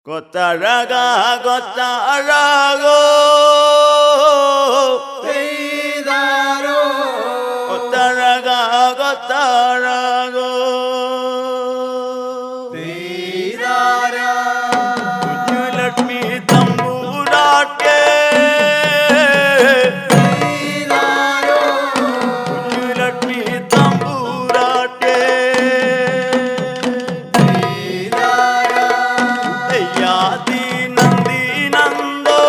Gotaraga, gotarago, Peidaro, gotaraga, gotarago, Peidara, would you let me tamburaate? Peidaro, Would you let me tamburaate? Peidara, Deyadi nandi nando,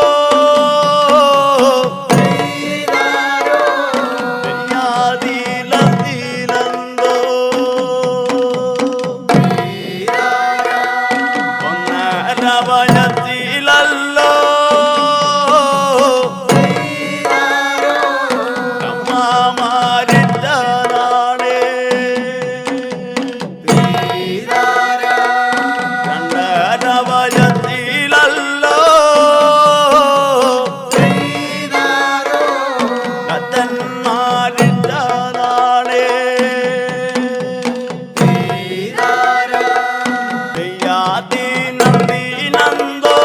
Peidaro, deyadi landi lando, Peidara, onnaravayathilalo, Peidaro, amma marittanane, Peidara, onnaravayathilalo, Peidaro, കത്തൻ മാറിട്ടാനാണേ Peidara, ദയ്യാതി നന്ദി നന്ദോ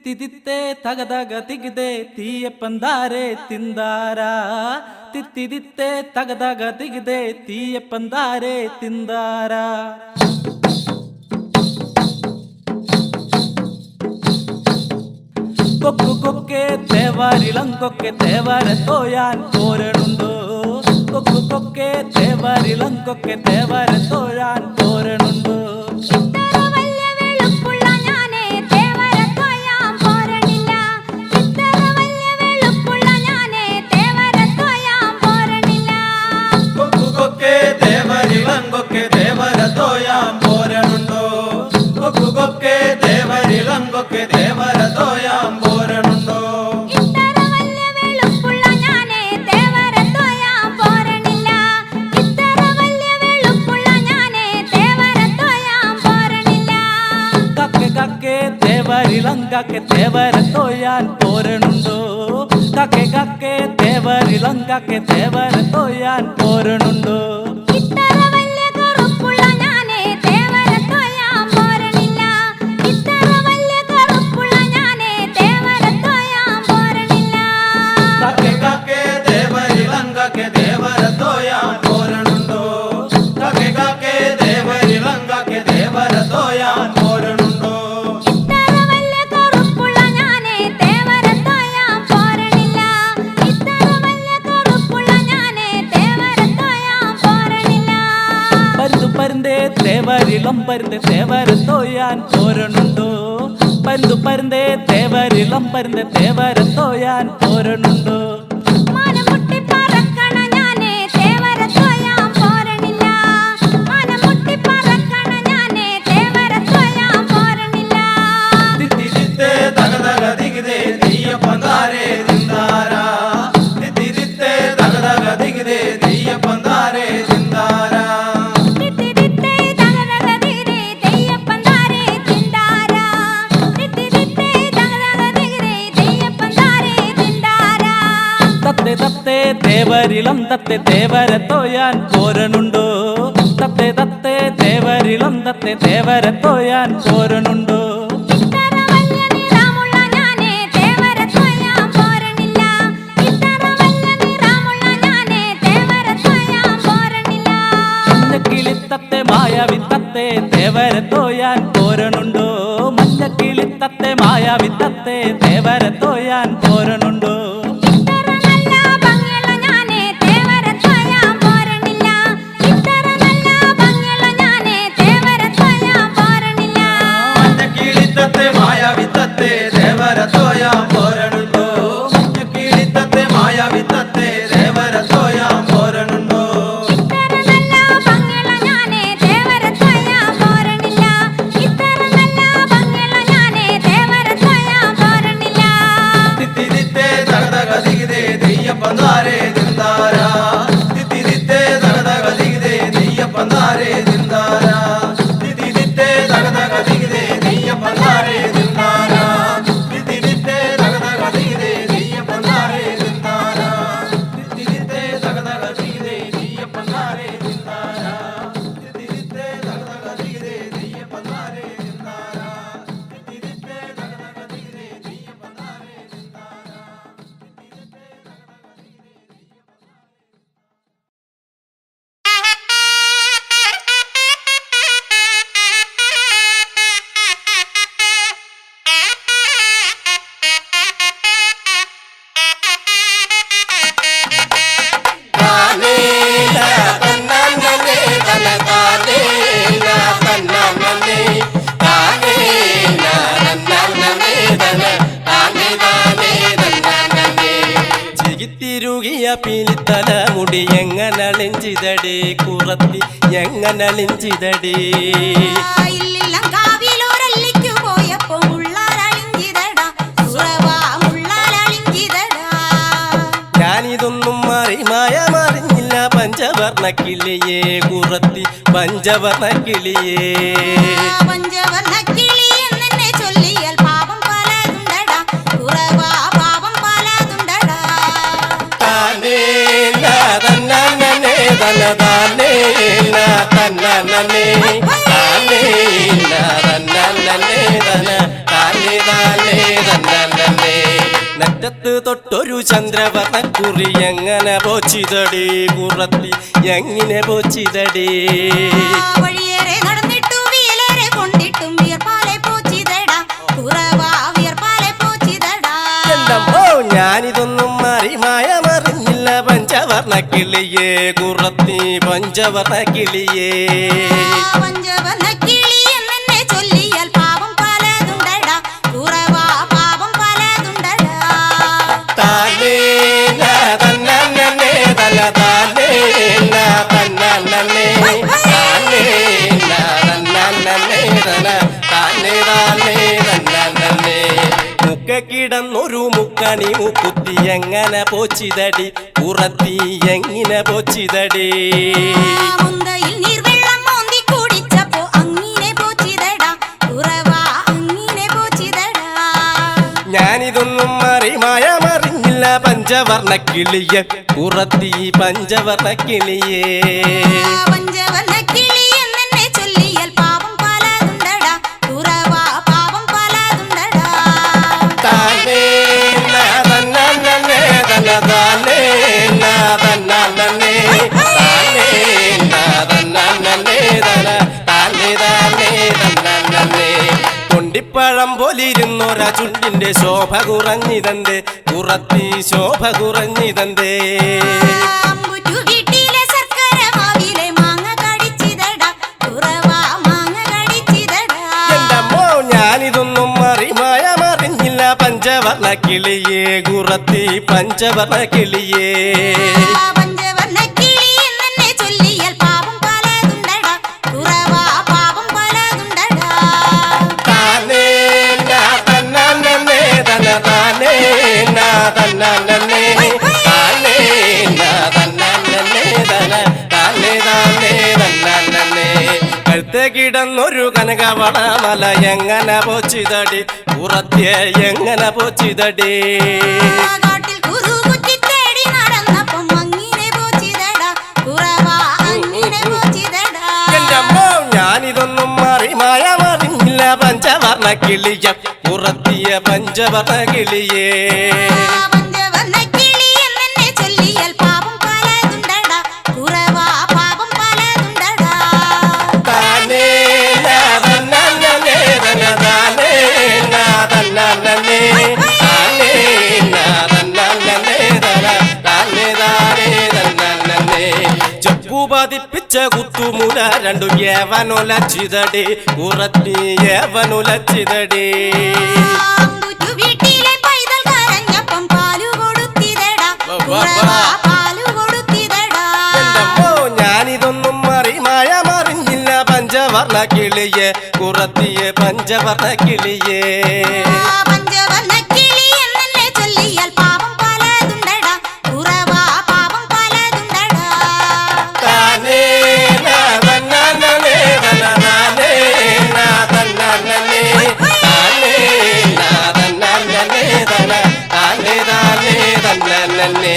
ತಿತ್ತಿದಿತ್ತೆ ತಗದಾಗ ತಿಗದೆ ತೀಯಪ್ಪಂದಾರೆ ತಿಂದಾರ ತಿತ್ತಿದಿತ್ತೆ ತಗದಾಗ ತಿಗದೆ ತೀಯಪ್ಪಂದಾರೆ ತಿಂದಾರ കൊക്കു കൊക്കെ തേവാരിളങ്കൊക്കെ തേവാരത്തോയാൻ പോരണുണ്ടോ കൊക്കു കൊക്കെ തേവാരിളങ്കൊക്കെ തേവാരത്തോയാൻ പോരണുണ്ടോ ിളങ്കാക്കെ തേവരത്തോയാൻ പോരണുണ്ടോ കക്കെ കക്കെ തേവരിളങ്കാക്കെ തേവരത്തോയാൻ പോരണുണ്ടോ തേവരിളം പരുന്ത് തേവരത്തോയാൻ പോരണുണ്ടോ പരുന്തു പരുന്തേ തേവരിളം പരുന്ത് തേവരത്തോയാൻ പോരണുണ്ടോ തത്തേ തേവരിളം തത്തേ തേവരത്തോയാൻ പോരണുണ്ടോ തത്തേ തത്തേ തേവരിളം തത്തേ തേവരത്തോയാൻ പോരണുണ്ടോ മഞ്ഞക്കിളിത്തത്തെ മായാവിത്തത്തെ തേവരത്തോയാൻ പോരണുണ്ടോ മഞ്ഞക്കിളിത്തത്തെ മായാവിത്തത്തെ തേവരത്തോയാൻ പോരണുണ്ടോ പീലിത്തല മുടി എങ്ങനളിഞ്ചിതടി കുറത്തി എങ്ങനളിഞ്ചിതടി ഞാനിതൊന്നും മായ മറിഞ്ഞില്ല പഞ്ചവർണ്ണ കിളിയേ കുറത്തി പഞ്ചവർണ്ണ കിളിയേ തന്നേ തന്നേ തന്നേ താനേ തന്നേ നെറ്റത്ത് തൊട്ടൊരു ചന്ദ്രവർണ്ണക്കുറി എങ്ങനെ പോച്ചിതടി കുറത്തി എങ്ങനെ പോച്ചിതടി വഴിയേറെ നടന്നിട്ടു വീലേറെ കൊണ്ടിട്ടും വിയർപ്പാലെ പോച്ചിതടാ കുറവാ വിയർപ്പാലെ പോച്ചിതടാ എന്തമ്മോ ഞാനിതൊന്നും മറിമായ മറിഞ്ഞില്ല പഞ്ചവർണ്ണ കിളിയേ കുറത്തി പഞ്ചവർണ്ണ കിളിയേ പഞ്ചവർണ്ണ കിളി എന്നെ ചൊല്ലിയാൽ പാപം പലതുണ്ടടാ കുറവാ പാപം പലതുണ്ടടാ താനേ തന്നേ തല താനേ തന്നേ താനേ തന്നേ തല താനേ തന്നേ മുക്ക കിടന്നൊരു മുക്കണി മുക്കുത്തി എങ്ങനെ പോച്ചിതടി കുറത്തി എങ്ങനെ പോച്ചിതടി മുന്തയിൽ നീർവെള്ളം മോന്തി കുടിച്ചപ്പോ അങ്ങനെ പോച്ചിതടാ കുറവാ അങ്ങനെ പോച്ചിതടാ ഞാനിതൊന്നും മറിമായ മറിഞ്ഞില്ല പഞ്ചവർണ്ണ കിളിയ കുറത്തി പഞ്ചവർണ്ണ കിളിയേ പഞ്ചവർണ്ണ കിളി എന്നെ ചൊല്ലിയാൽ പാപം പലതുണ്ടടാ കുറവാ പാപം പലതുണ്ടടാ താനേ തന്നേ തല താനേ തന്നേ താനേ തന്നേ തല താനേ തന്നേ കൊണ്ടിപ്പഴം പോലിരുന്നൊരാ ചുണ്ടിന്റെ ശോഭ കുറഞ്ഞിതന്തേ കുറത്തി ശോഭ കുറഞ്ഞിതന്തേ അമ്പുറ്റു വീട്ടിലെ ശർക്കര മാവിലെ മാങ്ങ കടിച്ചിതടാ കുറവാ മാങ്ങ കടിച്ചിതടാ എന്തമ്മോ ഞാനിതൊന്നും മറിമായ മറിഞ്ഞില്ല പഞ്ചവർണ്ണ കിളിയേ കുറത്തി പഞ്ചവർണ്ണ കിളിയേ പഞ്ചവർണ്ണ കിളി എന്നെ ചൊല്ലിയാൽ പാപം പലതുണ്ടടാ കുറവാ പാപം പലതുണ്ടടാ താനേ തന്നേ തല താനേ തന്നേ താനേ തന്നേ തല താനേ തന്നേ കഴുത്തെ കിടന്നൊരു കനകവളമല എങ്ങനെ പോച്ചിതടി കുറത്തിയ എങ്ങനെ പോച്ചിതടി കാട്ടിൽ കുറുകുറ്റി തേടി നടന്നപ്പം അങ്ങനെ പോച്ചിതടാ കുറവാ അങ്ങനെ പോച്ചിതടാ എന്തമ്മോ ഞാനിതൊന്നും മറിമായ മറിഞ്ഞില്ല പഞ്ചവർണ്ണ കിളിയ കുറത്തിയ പഞ്ചവർണ്ണ കിളിയേ പഞ്ചവർണ്ണ കിളി എന്നെ ചൊല്ലിയാൽ പാപം പലതുണ്ടടാ കുറവാ പാപം പലതുണ്ടടാ താനേ തന്നേ തല താനേ തന്നേ താനേ തന്നേ തല താനേ തന്നേ ചെപ്പു പതിപ്പിച്ച കുത്തുമുല രണ്ടു ഏവനൊലച്ചിതടി കുറത്തി ഏവനൊലച്ചിതടി അമ്പുറ്റു വീട്ടിലെ പൈതൽ കരഞ്ഞപ്പം പാലു കൊടുത്തിതടാ കുറവാ പാലു കൊടുത്തിതടാ എന്തമ്മോ ഞാനിതൊന്നും മറിമായ മറിഞ്ഞില്ല പഞ്ചവർണ്ണ കിളിയേ കുറത്തിയ പഞ്ചവർണ്ണ കിളിയേ പഞ്ചവർണ്ണ കിളി എന്നെ ചൊല്ലിയാൽ പാപം പലതുണ്ടടാ കുറവാ പാപം പലതുണ്ടടാ താനേ തന്നേ തല താനേ തന്നേ താനേ തന്നേ തല താനേ തന്നേ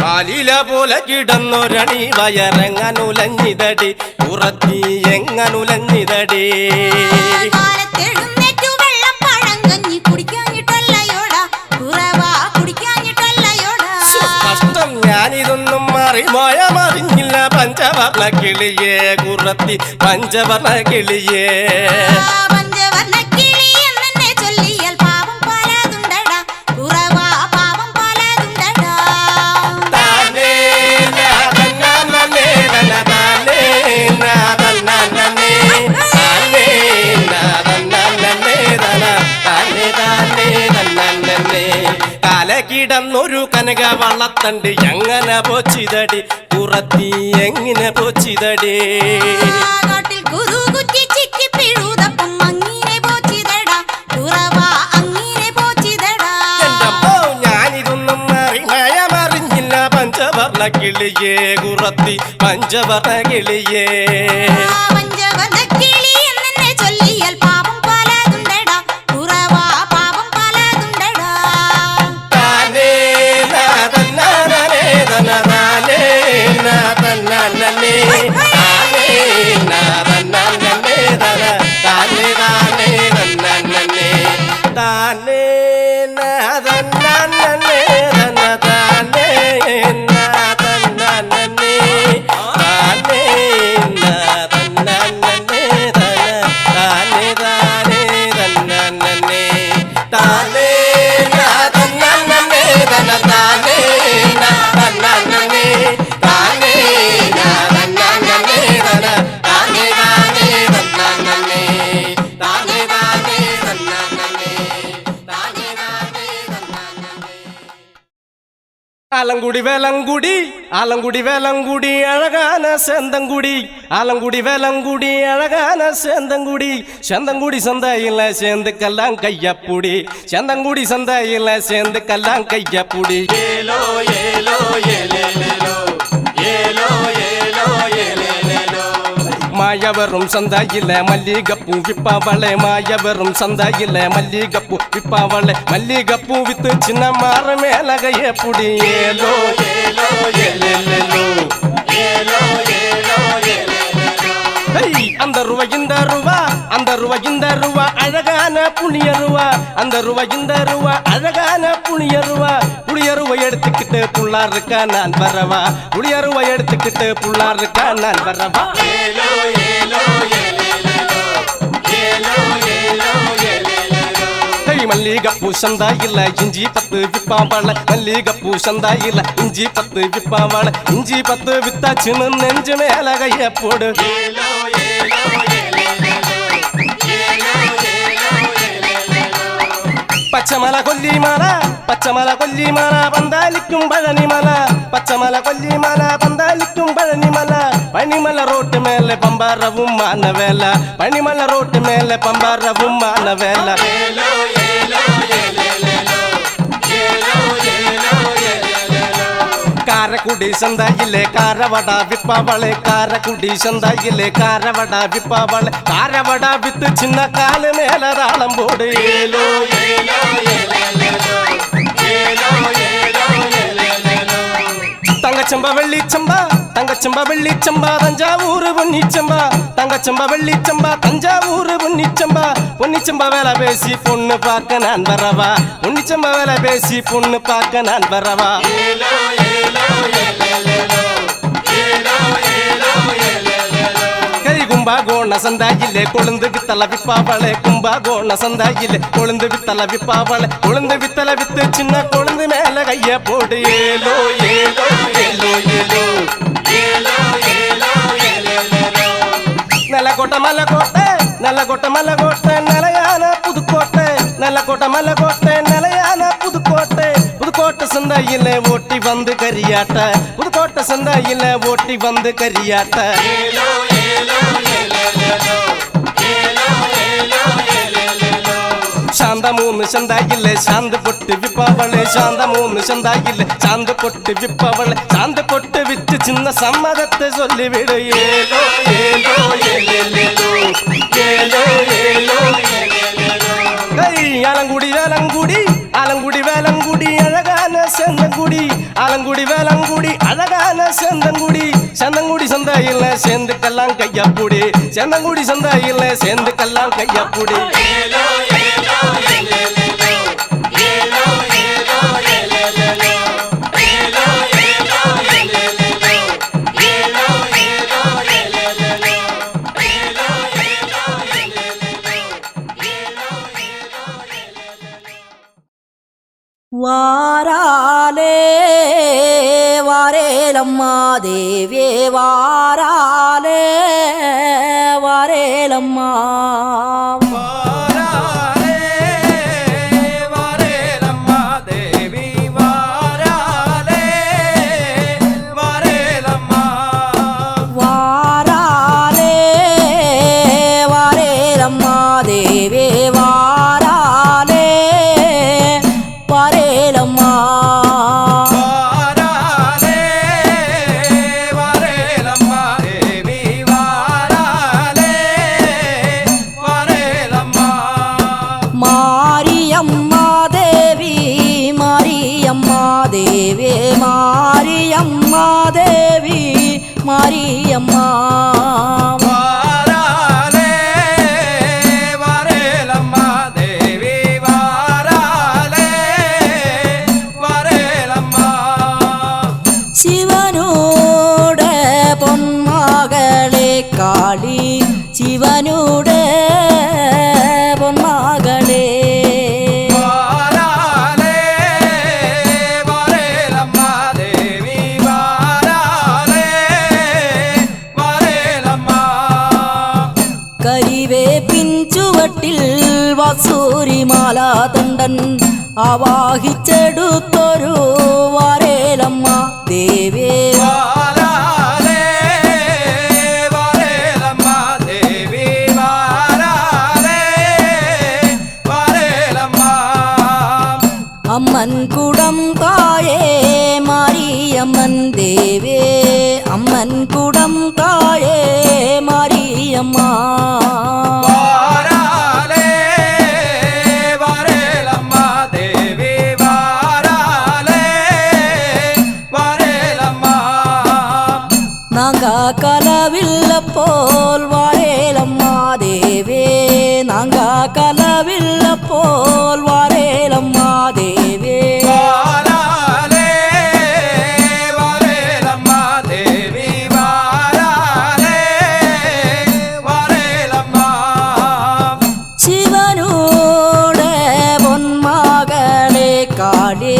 പാലില പോലെ കിടന്നൊരണി വയറങ്ങനുലഞ്ഞിതടി കുറത്തി എങ്ങനുലഞ്ഞിതടി കാലത്തെഴുന്നേറ്റു വെള്ളപ്പഴം കഞ്ഞി കുടിക്കാഞ്ഞിട്ടല്ലയോടാ കുറവാ കുടിക്കാഞ്ഞിട്ടല്ലയോടാ കഷ്ടം ഞാനിതൊന്നും മറിമായ മറിഞ്ഞില്ല പഞ്ചവർണ്ണ കിളിയേ കുറത്തി പഞ്ചവർണ്ണ കിളിയേ പഞ്ചവർണ്ണ കിളി എന്നെ ചൊല്ലിയാൽ പാപം പലതുണ്ടടാ കുറവാ പാപം പലതുണ്ടടാ താനേ തന്നേ തല താനേ തന്നേ താനേ തന്നേ തല താനേ തന്നേ കാല കിടന്നൊരു കനക വളത്തണ്ട് എങ്ങനെ പോച്ചിതടി കുറത്തി എങ്ങനെ പോച്ചിതടി കാട്ടിൽ കുറുകുറ്റി ചിക്കി പിഴുതപ്പം അങ്ങനെ പോച്ചിതടാ കുറവാ അങ്ങനെ പോച്ചിതടാ എന്തമ്മോ ഞാനിതൊന്നും മറിമായ മറിഞ്ഞില്ല പഞ്ചവർണ്ണ കിളിയേ കുറത്തി പഞ്ചവർണ്ണ കിളിയേ പഞ്ചവർണ്ണ കിളി എന്നെ ചൊല്ലിയാൽ പാപം പലതുണ്ടടാ കുറവാ പാപം പലതുണ്ടടാ താനേ തന്നേ തല താനേ തന്നേ താനേ തന്നേ തല താനേ തന്നേ ஆலங்குடி வேலங்குடி ஆலங்குடி வேலங்குடி அழகான சேந்தங்குடி ஆலங்குடி வேலங்குடி அழகான சேந்தங்குடி சேந்தங்குடி சந்தையில சேர்ந்துக்கெல்லாம் கையப்புடி சேந்தங்குடி சந்தையில சேர்ந்துக்கெல்லாம் கையப்புடி ஏலோ ஏலோ ஏலேலேலோ ஏலோ ஏலோ ஏலேலேலோ மாயவரும் சந்தையில மல்லிகப்பூ விப்பாவளை மாயவரும் சந்தையில மல்லிகப்பூ விப்பாவளை மல்லிகப்பூ வித்து சின்ன மாற மேல கையப்புடி ஏலோ ஏலோ ஏலேலேலோ ஏலோ ஏலோ ஏலேலேலோ அந்த ரூபா இந்த ரூபா அந்த ரூபா இந்த ரூபா அழகான புளிய ரூபா அந்த ரூபா இந்த ரூபா அழகான புளிய ரூபா புளியருவா எடுத்துக்கிட்டு புள்ளார் இருக்கா நான் வரவா புளியருவா எடுத்துக்கிட்டு புள்ளார் இருக்கா நான் வரவா ஏலோ ஏலோ ஏலேலேலோ ஏலோ ஏலோ ஏலேலேலோ மல்லிகப்பூ சந்தாயில இஞ்சி 10 விப்பாவள மல்லிகப்பூ சந்தாயில இஞ்சி 10 விப்பாவள இஞ்சி 10 வித்தாச்சுன்னு நெஞ்சு மேல கைய போடு ஏலோ ஏலோ ஏலேலேலோ ஏலோ ஏலோ ஏலேலேலோ பச்சமல கொல்லிமல பந்தாலிக்கும் பழனிமல பச்சமல கொல்லிமல பந்தாலிக்கும் பழனிமல பனிமல ரோட்டு மேல பம்பாரவும் மான வேலை பனிமல ரோட்டு மேல பம்பாரவும் மான வேலை ஏலோ ஏலோ ஏலேலேலோ ஏலோ ஏலோ ஏலேலேலோ காரக்குடி சந்தையிலே காரவடா விப்பாவளை காரக்குடி சந்தையிலே காரவடா விப்பாவளை காரவடா வித்து சின்ன காலு மேல தாளம் போடு ஏலோ ஏலோ ஏலேலேலோ ஏலோ ஏலோ ஏலேலேலோ தங்கச்சம்பா வெள்ளிச்சம்பா தங்கச்சம்பா வெள்ளிச்சம்பா தஞ்சாவூர் பொன்னிச்சம்பா தங்கச்சம்பா வெள்ளிச்சம்பா தஞ்சாவூர் பொன்னிச்சம்பா பொன்னிச்சம்பா வேலை பேசி பொண்ணு பார்க்க நான் வரவா பொன்னிச்சம்பா வேலை பேசி பொண்ணு பார்க்க நான் வரவா ஏலோ ஏலோ ஏலேலேலோ ஏலோ ஏலோ ஏலேலேலோ கும்பாகோண சந்தாயிலே கொழுந்து வித்தல விப்பாவளை கும்பாகோண சந்தாயிலே கொழுந்து வித்தல விப்பாவளை கொழுந்து வித்தல வித்து சின்ன கொழுந்து மேல கைய போடு ஏலோ ஏலோ ஏலோ ஏலோ ஏலோ ஏலோ ஏலேலேலோ நல்லகோட்டை மலைக்கோட்டை நல்லகோட்டை மலைக்கோட்டை நிலையான புதுக்கோட்டை நல்லகோட்டை மலைக்கோட்டை நிலையான புதுக்கோட்டை புதுக்கோட்டை சந்தையிலே ஓட்டி வந்து கரியாட்ட புதுக்கோட்டை சந்தையிலே ஓட்டி வந்து கரியாட்ட ஏலோ ஏலோ ஏலேலேலோ ஏலோ ஏலோ ஏலேலேலோ சாந்தமூன்னு சந்தாயில்லை சாந்து பொட்டு விப்பாவளை சாந்தமூன்னு சந்தாயில்லை சாந்து பொட்டு விப்பாவளை சாந்து பொட்டு வித்து சின்ன சம்மதத்தை சொல்லிவிடு ஏலோ ஏலோ ஏலேலேலோ ஏலோ ஏலோ ஏலேலேலோ ஆலங்குடி வேலங்குடி ஆலங்குடி வேலங்குடி அழகான செந்தங்குடி ஆலங்குடி வேலங்குடி அழகான செந்தங்குடி செந்தங்குடி சந்தையில சேர்ந்துக்கெல்லாம் கையப்புடி செந்தங்குடி சந்தையில சேர்ந்துக்கெல்லாம் கையப்புடி ஏலோ ஏலோ ஏலேலேலோ ஏலோ ஏலோ ஏலேலேலோ ஏலோ ஏலோ ஏலேலேலோ ஏலோ ஏலோ ஏலேலேலோ ஏலோ ஏலோ ஏலேலேலோ ஏலோ ஏலோ ஏலேலேலோ வாராலே வாரேலம்மா தேவியே வாராலே வாரேலம்மா வாராலே வாரேலம்மா தேவி வாராலே வாரேலம்மா வாராலே வாரேலம்மா தேவியே வாராலே வாரேலம்மா வாராலே வாரேலம்மா தேவி வாராலே வாரேலம்மா மாரியம்மா தேவி மாரியம்மா தேவி மாரியம்மா தேவி மாரியம்மா வாராலே வாரேலம்மா தேவி வாராலே வாரேலம்மா சிவனோட பொன்மகளே காளி சிவனோட பொன்மகளே வாராலே வாரேலம்மா தேவி வாராலே வாரேலம்மா കരിവേ പിഞ്ചുവട്ടിൽ വാസൂരി മാലാതണ്ടൻ ആവാഹിച്ചെടുത്തൊരു വരേലമ്മ ദേവേ വാരാലേ വരേലമ്മ ദേവി വാരാലേ വരേലമ്മ അമ്മൻ കുടം തായേ മാരിയമ്മൻ ദേവേ അമ്മൻ കുടം തായേ മാരിയമ്മ വാരാലേ വരേലമ്മ ദേവി വാരാലേ വരേലമ്മ നാങ്ക കലവില്ലപ്പോൾ വരേലമ്മ ദേവേ നാങ്ക കലവില്ലപ്പോൾ വരേലമ്മ ദേവേ വാരാലേ വരേലമ്മ ദേവി വാരാലേ വരേലമ്മ ശിവനോട് പൊന്മകളെ കാടേ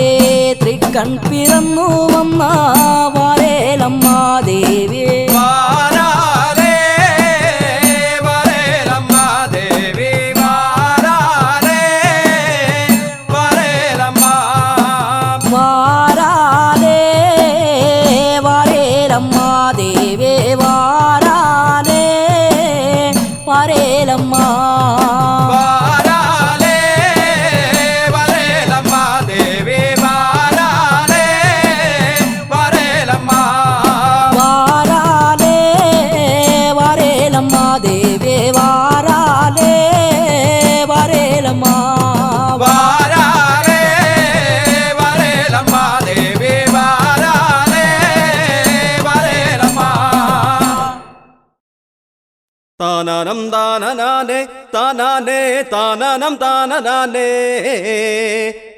തൃക്കൺ പിറന്നു വന്ന വരേലമ്മ ദേവേ വാരാലേ വരേലമ്മ ദേവി വാരാലേ വരേലമ്മ വാരാലേ വരേലമ്മ ദേവേ വാരാലേ വരേലമ്മ വാരാലേ വരേലമ്മ ദേവി വാരാലേ വരേലമ്മ വാരാലേ വരേലമ്മ ദേവേ വാരാലേ വരേലമ്മ വാരാലേ വരേലമ്മ ദേവി വാരാലേ വരേലമ്മ താനനം താനനാനേ താനാനേ താനനം താനനാനേ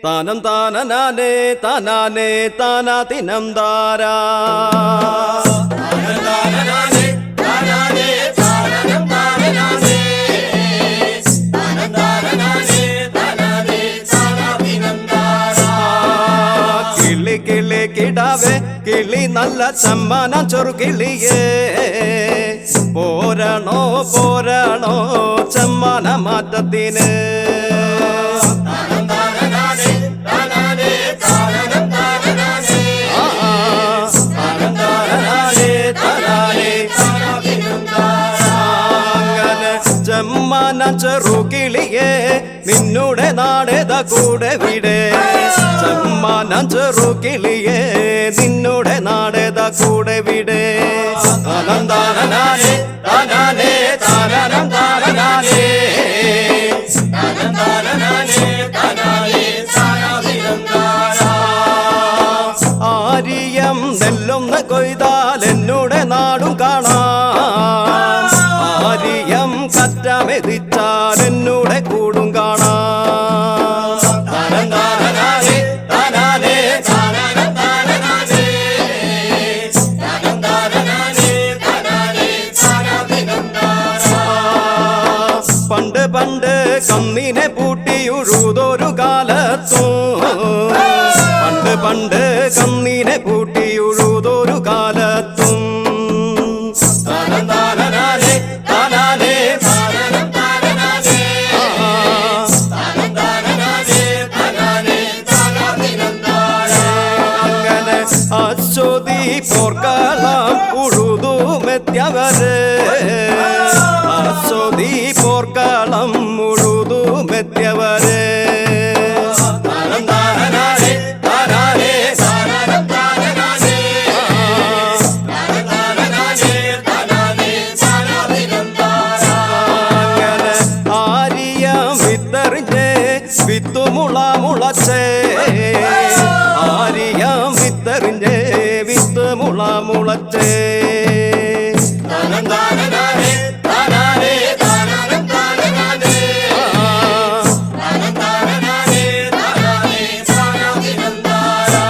താനം താനനാനേ താനാനേ താനാതിനം താരാ താനനാനേ താനാനേ താനനം താനനാനേ താനനാനേ താനാനേ താനാതിനം താരാ കിളി കിളി കിടാവേ കിളി നല്ല ചമ്മനം ചൊറുകിളിയേ പോരണോ പോരണോ ചമ്മന മാറ്റത്തിന് താനനാനേ താനാനേ താനനം താനനാനേ താനനാനേ താനാനേ താനാതിനം താരാ അങ്ങനെ ചമ്മന ചെറുകിളിയേ നിന്നുടെ നാടേത കൂടെ വിടെ ചമ്മന ചെറുകിളിയേ നിന്നുടെ നാടേത കൂടെ വിടെ താനം താനനാനേ താനാനേ താനനം താനനാനേ താനനാനേ താനാനേ താനാതിനം താരാ ആര്യം നെല്ലൊന്ന് കൊയ്താൽ എന്നുടെ നാടും കാണാം ആര്യം കറ്റമെതിച്ചാൽ എന്നുടെ കൂടും കാണാം താനനാനേ താനാനേ താനനം താനനാനേ താനനാനേ താനാനേ താനാതിനം താരാ പണ്ട് പണ്ട് കന്നിനെ പൂട്ടിയുഴുതൊരു കാലത്തും പണ്ട് പണ്ട് കന്നിനെ പൂട്ടിയുഴുതൊരു കാലത്തും താനനാനേ താനാനേ താനനം താനനാനേ താനനാനേ താനാനേ താനാതിനം താരാ അങ്ങനെ അശ്വതി പോർക്കളം ഉഴുതുമെത്തിയവര് അശ്വതി പോർക്കളം ഉഴുതുമെത്തിയവര് താനനാനേ താനാനേ താനനം താനനാനേ താനനാനേ താനാനേ താനാതിനം താരാ അങ്ങനെ ആര്യം വിത്തെറിഞ്ഞ് വിത്തുമുള മുളച്ചേ ആര്യം വിത്തെറിഞ്ഞ് വിത്തുമുള മുളച്ചേ താനനാനേ താനാനേ താനനം താനനാനേ താനനാനേ താനാനേ താനാതിനം താരാ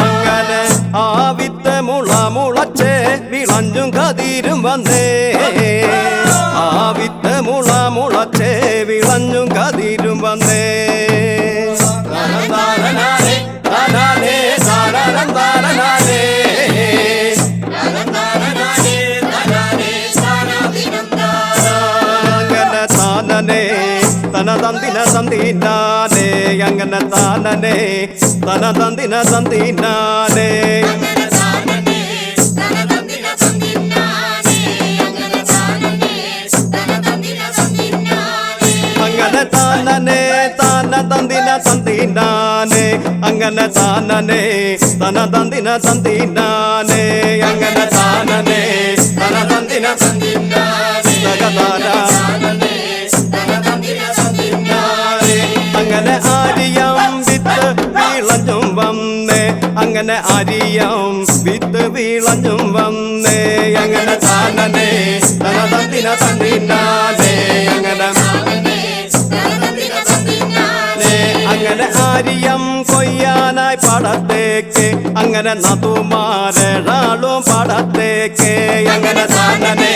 അങ്ങനെ ആ വിത്ത് മുള മുളച്ചേ വിളഞ്ഞും കതിരും വന്നേ ആ വിത്ത് മുള മുളച്ചേ വിളഞ്ഞും കതിരും വന്നേ താനനാനേ താനാനേ താനനം താനനാനേ താനനാനേ താനാനേ താനാതിനം താരാ അങ്ങനെ താനനേ തന തന്തിന തന്തിനാനേ അങ്ങനെ താനനെ തന തന്തിന തന്തിനാനേ അങ്ങനെ താനനെ താന തന്തിന തന്തിനാനേ അങ്ങനെ താനനെ തന തന്തിന തന്തിനാനേ അങ്ങനെ താനനെ തന തന്തിന തകതാര അങ്ങനെ ആരിയം വിത്ത് വീളഞ്ഞും വന്നേ അങ്ങനെ ആരിയം വിത്ത് വീളഞ്ഞും വന്നേ അങ്ങനെ താനനെ തന തന്തിന തന്തിനാനേ അങ്ങനെ അങ്ങനെ ആരിയം കൊയ്യാനായി പാടത്തേക്ക് അങ്ങനെ നതുമാരാളും പാടത്തേക്ക് അങ്ങനെ താനനെ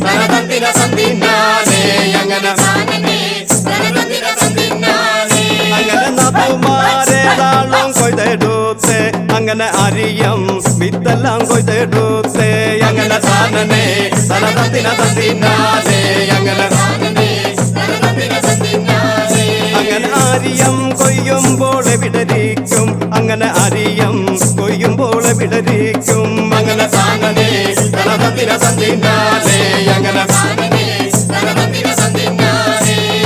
തന തന്തിന തന്തിനാനേ അങ്ങനെ അങ്ങനെ നതുമാരാളും കൊയ്തെടുത്ത് അങ്ങനെ അരിയം വിത്തെല്ലാം കൊയ്തെടുത്ത് അങ്ങനെ താനനെ തന തന്തിന തന്തിനാനേ അങ്ങനെ അങ്ങനെ അരിയം കൊയ്യുമ്പോൾ വിടരിക്കും അങ്ങനെ അരിയം കൊയ്യുമ്പോൾ വിടരിക്കും അങ്ങനെ താനനെ തന തന്തിന തന്തിനാനേ അങ്ങനെ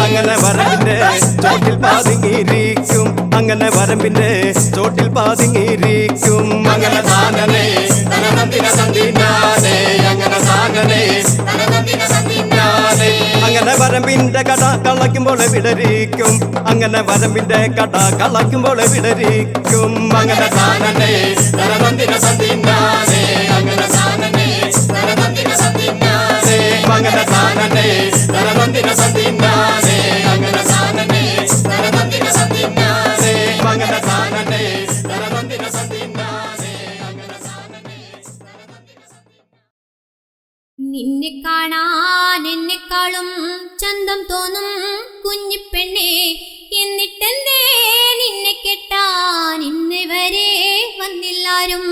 അങ്ങനെ വരമ്പിന്റെ ചോട്ടിൽ പാതിങ്ങിയിരിക്കും അങ്ങനെ വരമ്പിന്റെ ചോട്ടിൽ പാതിങ്ങിയിരിക്കും അങ്ങനെ താനനെ തന തന്തിന തന്തിനാനേ അങ്ങനെ താനനെ അങ്ങനെ വരമ്പിന്റെ കട കളയ്ക്കുമ്പോൾ വിടരിക്കും അങ്ങനെ വരമ്പിന്റെ കട കളയ്ക്കുമ്പോൾ വിടരിക്കും അങ്ങനെ താനനെ തന തന്തിന തന്തിനാനേ അങ്ങനെ അങ്ങനെ താനനെ തന തന്തിന തന്തിനാനേ അങ്ങനെ അങ്ങനെ താനനെ തന തന്തിന തന്തിനാനേ നിന്നെ കാണാൻ എന്നെക്കാളും ചന്തം തോന്നും കുഞ്ഞിപ്പെണ്ണെ എന്നിട്ടെന്തേ നിന്നെ കെട്ടാൻ ഇന്ന് വരെ വന്നില്ലാരും